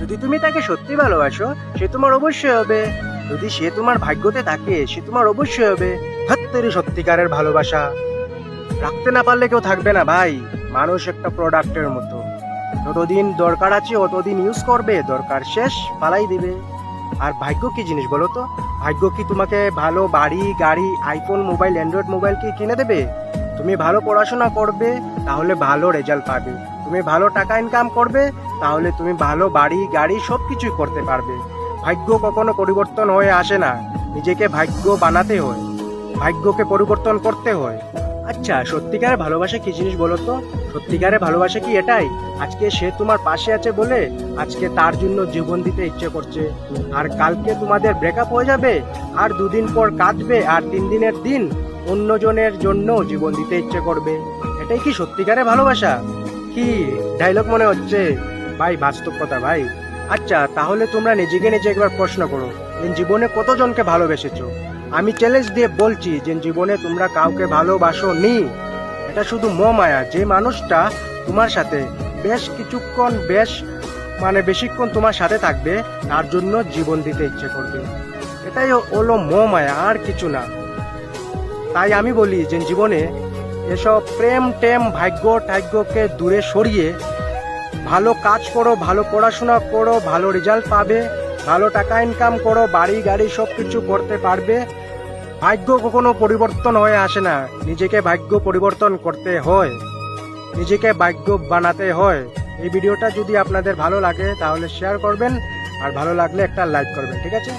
যদি তুমি তাকে সত্যি ভালোবাসো, সে তোমার অবশ্যই হবে। যদি সে তোমার ভাগ্যতে থাকে, সে তোমার অবশ্যই হবে। হাত্তেরি সত্যিকারের ভালোবাসা রাখতে না পারলে কেউ থাকবে না ভাই। মানুষ একটা প্রোডাক্টের মতো, যতদিন দরকার আছে অতদিন ইউজ করবে, দরকার শেষ পালাই দিবে। আর ভাগ্য কি জিনিস বলো তো? ভাগ্য কি তোমাকে ভালো বাড়ি গাড়ি আইফোন মোবাইল অ্যান্ড্রয়েড মোবাইল কি কিনে দেবে? তুমি ভালো পড়াশোনা করবে, তাহলে ভালো রেজাল্ট পাবে। তুমি ভালো টাকা ইনকাম করবে, তাহলে তুমি ভালো বাড়ি গাড়ি সব কিছুই করতে পারবে। ভাগ্য কখনো পরিবর্তন হয়ে আসে না, নিজেকে ভাগ্য বানাতে হয়, ভাগ্যকে পরিবর্তন করতে হয়। আচ্ছা, সত্যিকারের ভালোবাসা কি জিনিস বলো তো? সত্যিকারের ভালোবাসা কি এটাই, আজকে সে তোমার পাশে আছে বলে আজকে তার জন্য জীবন দিতে ইচ্ছে করছে, আর কালকে তোমাদের ব্রেকআপ হয়ে যাবে, আর দুদিন পর কাঁদবে, আর 3 দিনের দিন অন্যজনের জন্য জীবন দিতে ইচ্ছে করবে? এটাই কি সত্যিকারের ভালোবাসা? কি ডায়লগ মনে হচ্ছে ভাই, বাস্তব কথা ভাই। আচ্ছা, তাহলে তোমরা নিজেকে নিজে একবার প্রশ্ন করো, যে জীবনে কতজনকে ভালোবেসেছো? আমি চ্যালেঞ্জ দিয়ে বলছি যে জীবনে তোমরা কাউকে ভালোবাসো নি। এটা শুধু মোহমায়া। যে মানুষটা তোমার সাথে বেশ কিছুক্ষণ বেশিক্ষণ তোমার সাথে থাকবে, তার জন্য জীবন দিতে ইচ্ছে করবে। এটাই হলো মোহমায়া, আর কিছু না। তাই আমি বলি যে জীবনে এসব প্রেম টেম ভাগ্য টাগ্যকে দূরে সরিয়ে ভালো কাজ করো, ভালো পড়াশোনা করো, ভালো রেজাল্ট পাবে, ভালো টাকা ইনকাম করো, বাড়ি গাড়ি সব কিছু করতে পারবে। ভাগ্য কখনো পরিবর্তন হয়ে আসে না, নিজেকে ভাগ্য পরিবর্তন করতে হয়, নিজেকে ভাগ্য বানাতে হয়। এই ভিডিওটা যদি আপনাদের ভালো লাগে তাহলে শেয়ার করবেন, আর ভালো লাগলে একটা লাইক করবেন, ঠিক আছে?